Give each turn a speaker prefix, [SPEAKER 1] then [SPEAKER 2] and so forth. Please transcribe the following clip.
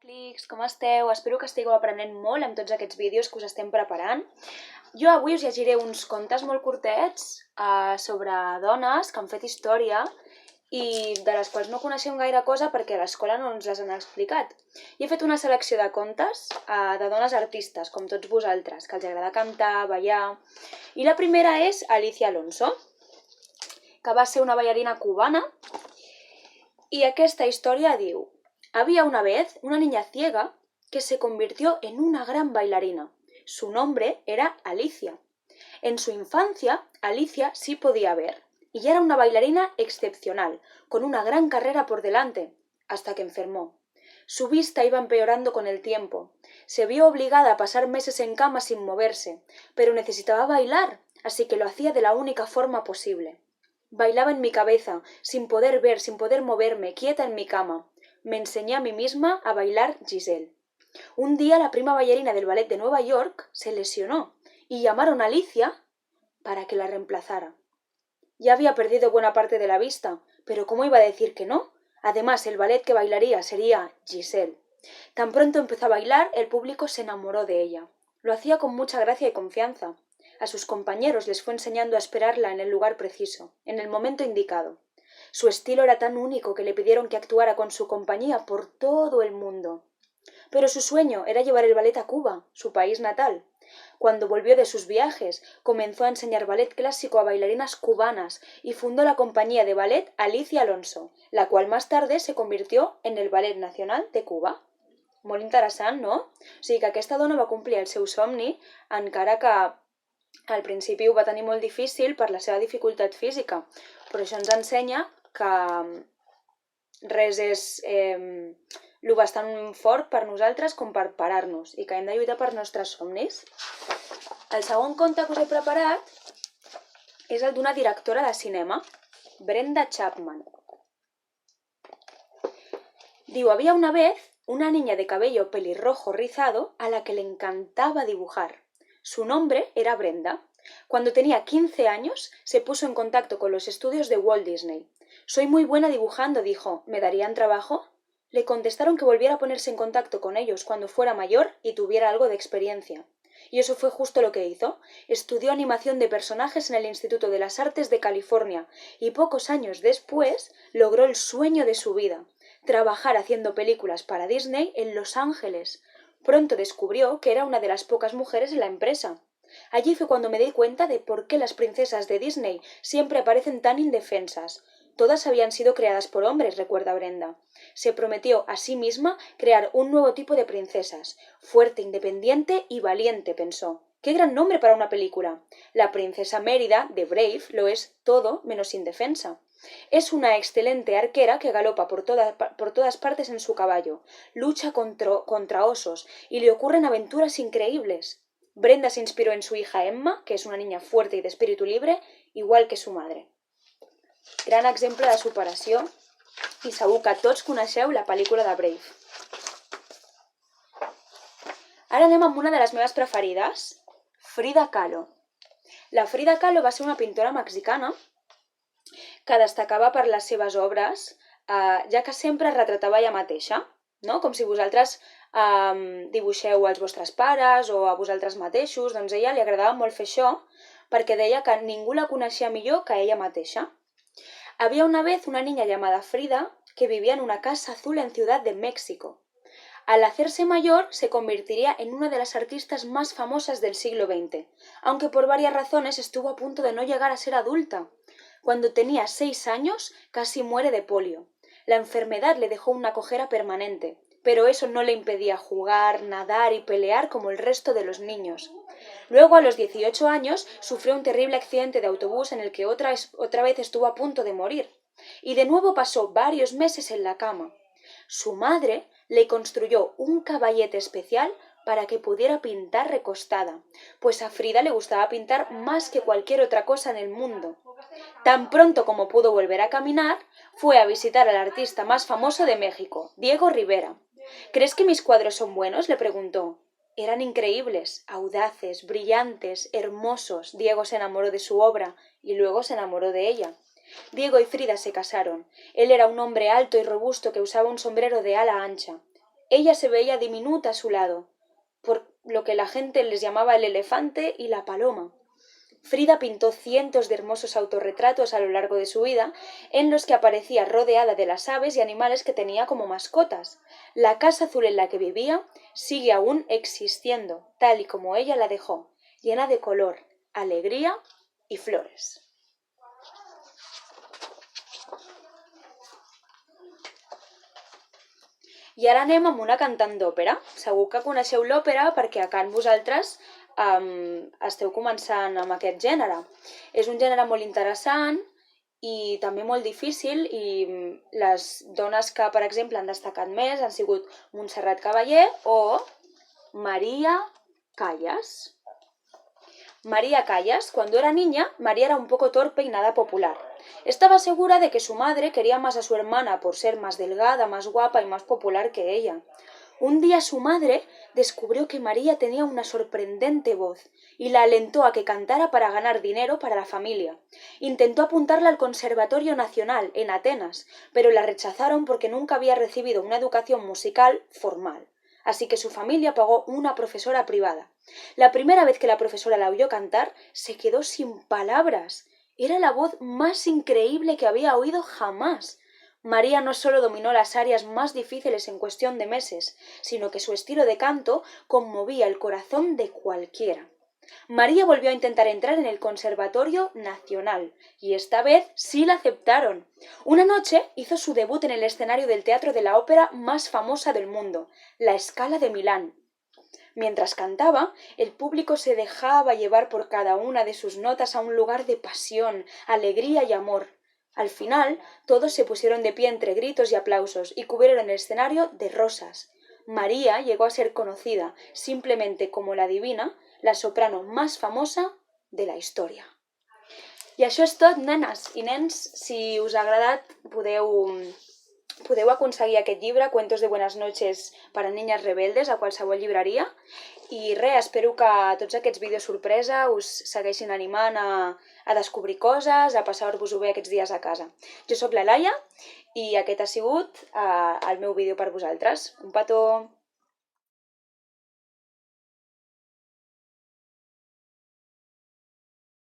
[SPEAKER 1] Clics, com esteu? Espero que estigueu aprenent molt amb tots aquests vídeos que us estem preparant. Jo avui us llegiré uns contes molt curtets sobre dones que han fet història i de les quals no coneixem gaire cosa perquè a l'escola no ens les han explicat. I he fet una selecció de contes de dones artistes, com tots vosaltres, que els agrada cantar, ballar. I la primera és Alicia Alonso, que va ser una ballarina cubana. Y esta historia diu: había una vez una niña ciega que se convirtió en una gran bailarina. Su nombre era Alicia. En su infancia, Alicia sí podía ver, y era una bailarina excepcional, con una gran carrera por delante, hasta que enfermó. Su vista iba empeorando con el tiempo. Se vio obligada a pasar meses en cama sin moverse, pero necesitaba bailar, así que lo hacía de la única forma posible. Bailaba en mi cabeza, sin poder ver, sin poder moverme, quieta en mi cama. Me enseñé a mí misma a bailar Giselle. Un día la prima bailarina del ballet de Nueva York se lesionó y llamaron a Alicia para que la reemplazara. Ya había perdido buena parte de la vista, pero ¿cómo iba a decir que no? Además, el ballet que bailaría sería Giselle. Tan pronto empezó a bailar, el público se enamoró de ella. Lo hacía con mucha gracia y confianza. A sus compañeros les fue enseñando a esperarla en el lugar preciso, en el momento indicado. Su estilo era tan único que le pidieron que actuara con su compañía por todo el mundo. Pero su sueño era llevar el ballet a Cuba, su país natal. Cuando volvió de sus viajes, comenzó a enseñar ballet clásico a bailarinas cubanas y fundó la compañía de ballet Alicia Alonso, la cual más tarde se convirtió en el Ballet Nacional de Cuba. Molt interessant, no? O sigui que aquesta dona va complir el seu somni, encara que al principi ho va tenir molt difícil per la seva dificultat física, però això ens ensenya que res és lo bastant fort per nosaltres com per parar-nos i que hem de lluitar per nostres somnis. El segon conte que us he preparat és el d'una directora de cinema, Brenda Chapman. Diu: había una vez una niña de cabello pelirrojo rizado a la que le encantaba dibujar. Su nombre era Brenda. Cuando tenía 15 años, se puso en contacto con los estudios de Walt Disney. Soy muy buena dibujando, dijo. ¿Me darían trabajo? Le contestaron que volviera a ponerse en contacto con ellos cuando fuera mayor y tuviera algo de experiencia. Y eso fue justo lo que hizo. Estudió animación de personajes en el Instituto de las Artes de California y pocos años después logró el sueño de su vida: trabajar haciendo películas para Disney en Los Ángeles. Pronto descubrió que era una de las pocas mujeres en la empresa. Allí fue cuando me di cuenta de por qué las princesas de Disney siempre aparecen tan indefensas. Todas habían sido creadas por hombres, recuerda Brenda. Se prometió a sí misma crear un nuevo tipo de princesas. Fuerte, independiente y valiente, pensó. ¡Qué gran nombre para una película! La princesa Mérida, de Brave, lo es todo menos indefensa. Es una excelente arquera que galopa por todas partes en su caballo, lucha contra osos y le ocurren aventuras increíbles. Brenda se inspiró en su hija Emma, que es una niña fuerte y de espíritu libre, igual que su madre. Gran exemple de superació, i segur que tots coneixeu la pel·lícula de Brave. Ara anem amb una de les meves preferides, Frida Kahlo. La Frida Kahlo va ser una pintora mexicana que destacava per les seves obres, ja que sempre es retratava ella mateixa, no? Com si vosaltres dibuixeu als vostres pares o a vosaltres mateixos, doncs a ella li agradava molt fer això perquè deia que ningú la coneixia millor que ella mateixa. Había una vez una niña llamada Frida que vivía en una casa azul en Ciudad de México. Al hacerse mayor, se convertiría en una de las artistas más famosas del siglo XX, aunque por varias razones estuvo a punto de no llegar a ser adulta. Cuando tenía 6 años, casi muere de polio. La enfermedad le dejó una cojera permanente, pero eso no le impedía jugar, nadar y pelear como el resto de los niños. Luego, a los 18 años, sufrió un terrible accidente de autobús en el que otra vez estuvo a punto de morir. Y de nuevo pasó varios meses en la cama. Su madre le construyó un caballete especial para que pudiera pintar recostada, pues a Frida le gustaba pintar más que cualquier otra cosa en el mundo. Tan pronto como pudo volver a caminar, fue a visitar al artista más famoso de México, Diego Rivera. ¿Crees que mis cuadros son buenos?, le preguntó. Eran increíbles, audaces, brillantes, hermosos. Diego se enamoró de su obra y luego se enamoró de ella. Diego y Frida se casaron. Él era un hombre alto y robusto que usaba un sombrero de ala ancha. ella se veía diminuta a su lado, por lo que la gente les llamaba el elefante y la paloma. Frida pintó cientos de hermosos autorretratos a lo largo de su vida, en los que aparecía rodeada de las aves y animales que tenía como mascotas. La casa azul en la que vivía sigue aún existiendo, tal y como ella la dejó, llena de color, alegría y flores. I ara anem amb una cantant d'òpera. Segur que coneixeu l'òpera perquè a Can vosaltres esteu començant amb aquest gènere. És un gènere molt interessant i també molt difícil i les dones que, per exemple, han destacat més han sigut Montserrat Caballé o María Callas. María Callas, cuando era niña, María era un poco torpe y nada popular. Estaba segura de que su madre quería más a su hermana por ser más delgada, más guapa y más popular que ella. Un día su madre descubrió que María tenía una sorprendente voz y la alentó a que cantara para ganar dinero para la familia. Intentó apuntarla al Conservatorio Nacional en Atenas, pero la rechazaron porque nunca había recibido una educación musical formal. Así que su familia pagó una profesora privada. La primera vez que la profesora la oyó cantar, se quedó sin palabras. Era la voz más increíble que había oído jamás. María no solo dominó las áreas más difíciles en cuestión de meses, sino que su estilo de canto conmovía el corazón de cualquiera. María volvió a intentar entrar en el Conservatorio Nacional, y esta vez sí la aceptaron. Una noche hizo su debut en el escenario del teatro de la ópera más famosa del mundo, La Scala de Milán. Mientras cantaba, el público se dejaba llevar por cada una de sus notas a un lugar de pasión, alegría y amor. Al final, todos se pusieron de pie entre gritos y aplausos y cubrieron el escenario de rosas. María llegó a ser conocida simplemente como la divina, la soprano más famosa de la història. I això és tot, nenes i nens. Si us ha agradat, podeu aconseguir aquest llibre, Cuentos de Buenas Noches para Niñas Rebeldes, a qualsevol llibreria. I res, espero que tots aquests vídeos sorpresa us segueixin animant a descobrir coses, a passar-vos-ho bé aquests dies a casa. Jo sóc la Laia i aquest ha sigut el meu vídeo per vosaltres. Un petó!